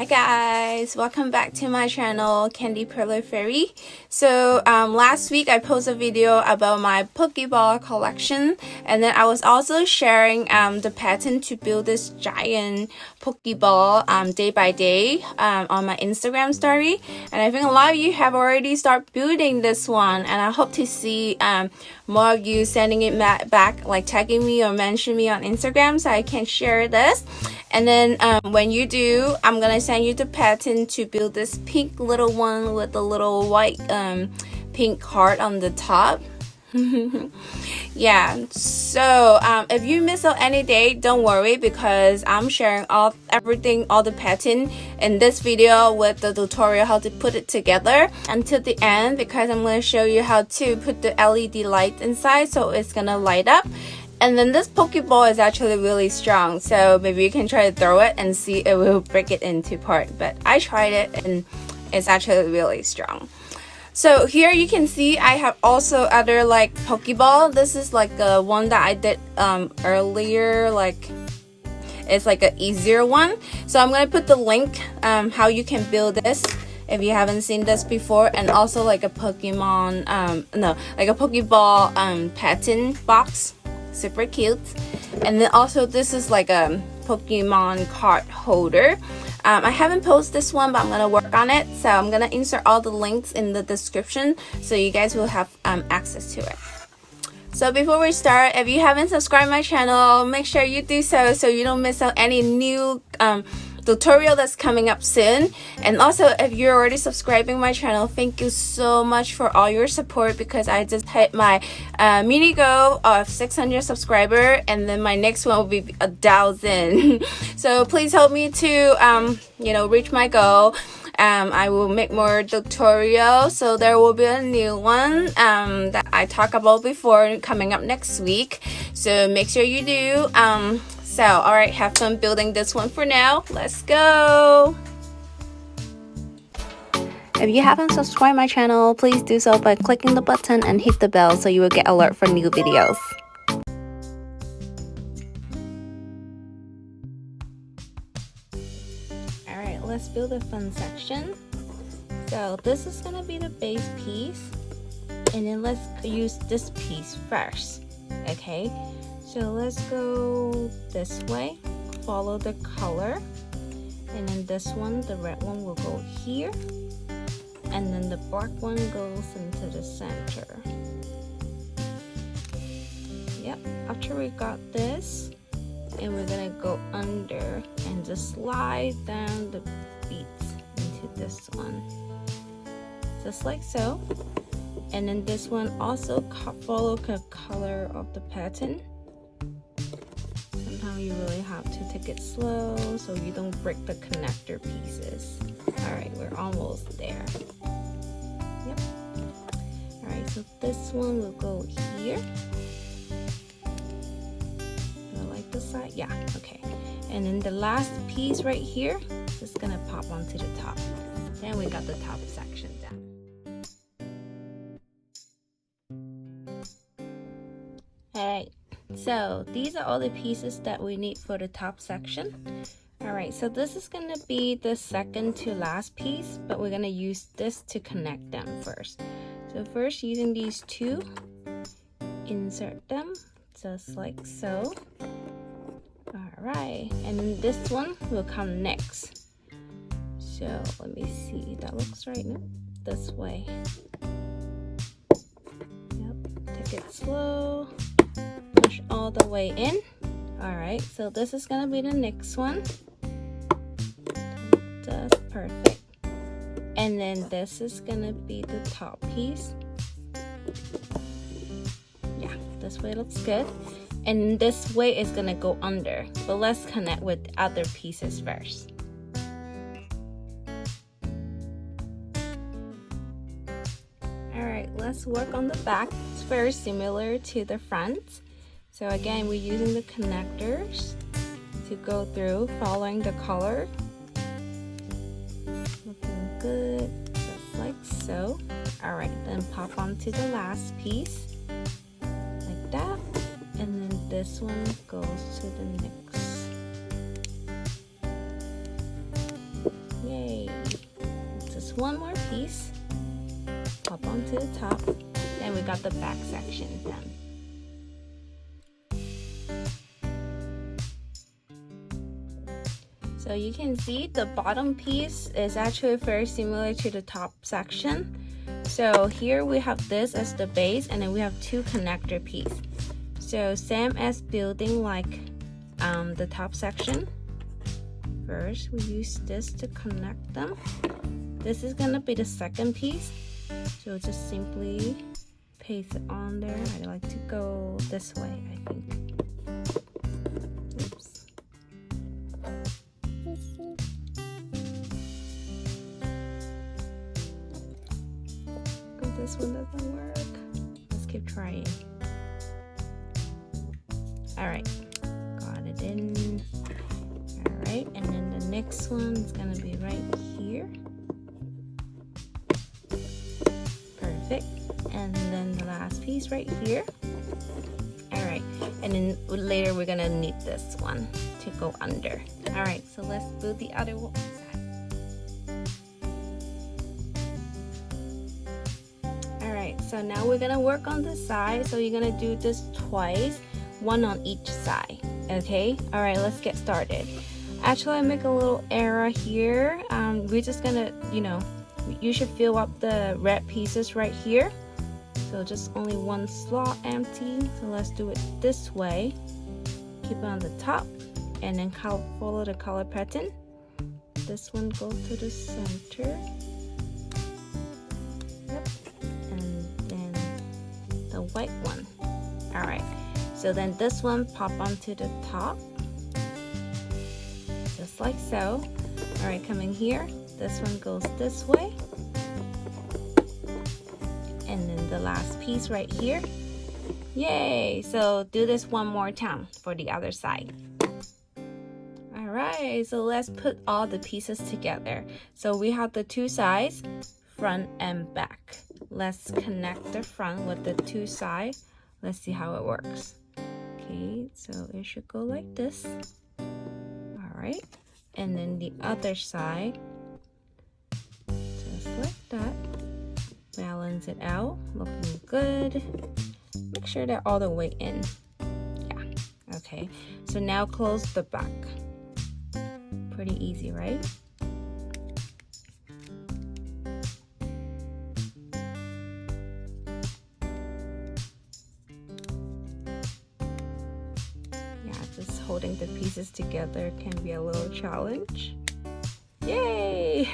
Hi guys, welcome back to my channel Candy Perler Fairy. So last week I posted a video about my Pokeball collection, and then I was also sharing the pattern to build this giant Pokeball day by day on my Instagram story, and I think a lot of you have already started building this one, and I hope to see more of you sending it back, like tagging me or mention me on Instagram so I can share this. And then when you do, I'm gonna send you the pattern to build this pink little one with the little white pink heart on the top. Yeah, so if you miss out any day, don't worry, because I'm sharing all the pattern in this video with the tutorial how to put it together until the end, because I'm going to show you how to put the LED light inside so it's gonna light up. And then this Pokeball is actually really strong, so maybe you can try to throw it and see if it will break it into part. But I tried it and it's actually really strong. So here you can see I have also other like Pokeball. This is like the one that I did earlier, like it's like an easier one. So I'm gonna put the link how you can build this if you haven't seen this before, and also like a Pokemon like a Pokeball pattern box. Super cute. And then also this is like a Pokemon card holder. I haven't posted this one, but I'm gonna work on it, so I'm gonna insert all the links in the description so you guys will have access to it. So before we start, if you haven't subscribed my channel, make sure you do so you don't miss out any new tutorial that's coming up soon. And also, if you're already subscribing my channel, thank you so much for all your support, because I just hit my mini goal of 600 subscribers, and then my next one will be 1,000. So please help me to reach my goal. I will make more tutorials, so there will be a new one that I talked about before coming up next week, so make sure you do. So, alright, have fun building this one for now. Let's go! If you haven't subscribed my channel, please do so by clicking the button and hit the bell so you will get alert for new videos. Alright, let's build a fun section. So, this is gonna be the base piece, and then let's use this piece first, okay? So let's go this way, follow the color, and then this one, the red one, will go here, and then the black one goes into the center. Yep, after we got this, and we're gonna go under and just slide down the beads into this one, just like so. And then this one also follow the color of the pattern. You really have to take it slow so you don't break the connector pieces. Alright, we're almost there. Yep. Alright, so this one will go here. Do I like this side? Yeah, okay. And then the last piece right here is just gonna pop onto the top. Then we got the top section done. Alright. So these are all the pieces that we need for the top section. Alright, so this is going to be the second to last piece, but we're going to use this to connect them first. So first, using these two, insert them just like so. Alright, and then this one will come next. So let me see, that looks right. No, this way. Yep, take it slow. Push all the way in. Alright, so this is gonna be the next one. That's perfect. And then this is gonna be the top piece. Yeah, this way looks good. And this way is gonna go under, but let's connect with the other pieces first. Alright, let's work on the back. It's very similar to the front. So again, we're using the connectors to go through, following the color. Looking good, just like so. Alright, then pop onto the last piece, like that. And then this one goes to the next. Yay! Just one more piece. Pop onto the top. Then we got the back section done. So you can see the bottom piece is actually very similar to the top section. So here we have this as the base, and then we have two connector pieces. So same as building like the top section. First we use this to connect them. This is gonna be the second piece. So just simply paste it on there. I like to go this way, I think. Oops. Oh, this one doesn't work. Let's keep trying. Alright, got it in. Alright, and then the next one is gonna be right here. Perfect. And then the last piece right here. Alright, and then later we're gonna need this one to go under. Alright, so let's build the other one. Alright, so now we're gonna work on the side. So you're gonna do this twice, one on each side. Okay, alright, let's get started. Actually, I make a little error here. We're just gonna, you should fill up the red pieces right here. So just only one slot empty. So let's do it this way. Keep it on the top, and then follow the color pattern. This one goes to the center. Yep. And then the white one. Alright. So then this one pop onto the top. Just like so. Alright, coming here. This one goes this way. And then the last piece right here. Yay! So do this one more time for the other side. Alright, so let's put all the pieces together. So we have the two sides, front and back. Let's connect the front with the two sides. Let's see how it works. Okay, so it should go like this. Alright, and then the other side, just like that. Balance it out, looking good. Make sure they're all the way in. Yeah, okay. So now close the back. Pretty easy, right? Yeah, just holding the pieces together can be a little challenge. Yay!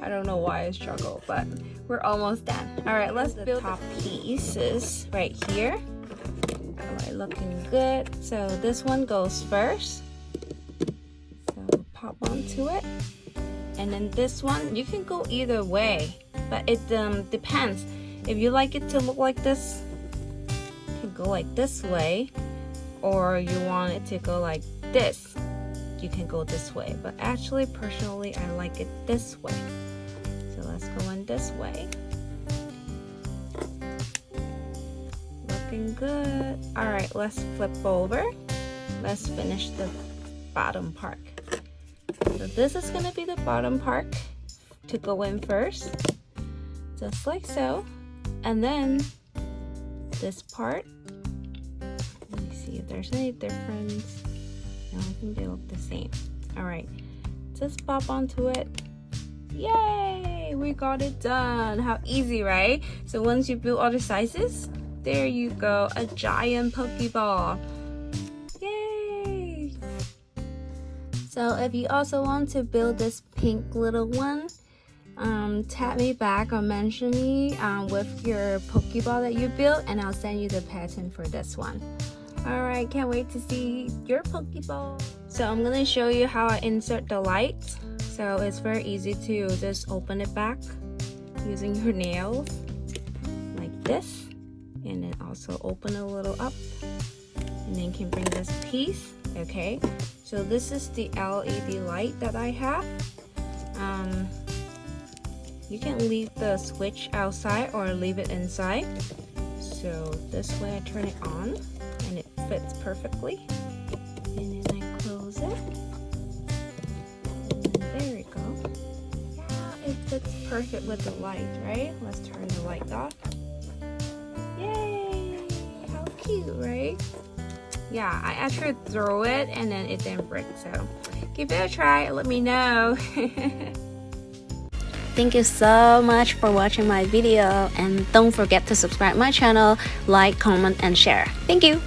I don't know why I struggle, but we're almost done. All right, let's build the top pieces right here. All right, looking good. So this one goes first. So pop onto it. And then this one, you can go either way, but it depends. If you like it to look like this, you can go like this way, or you want it to go like this, you can go this way. But actually, personally, I like it this way. So let's go in this way. Looking good. All right, let's flip over. Let's finish the bottom part. So this is gonna be the bottom part to go in first, just like so. And then this part, let me see if there's any difference. No, I think they look the same. All right, just pop onto it. Yay, we got it done. How easy, right? So once you build all the sizes, there you go, a giant Pokeball. Yay! So if you also want to build this pink little one, tag me back or mention me with your Pokeball that you built, and I'll send you the pattern for this one. Alright, can't wait to see your Pokeball. So I'm gonna show you how I insert the light. So it's very easy to just open it back using your nails like this, and then also open a little up, and then can bring this piece. Okay, so this is the LED light that I have. You can leave the switch outside or leave it inside. So this way I turn it on and it fits perfectly, and then I close it, and then there we go. fits perfect with the light, right? Let's turn the light off. Yay! How cute, right? Yeah, I actually throw it and then it didn't break, so give it a try and let me know. Thank you so much for watching my video, and don't forget to subscribe my channel, like, comment, and share. Thank you!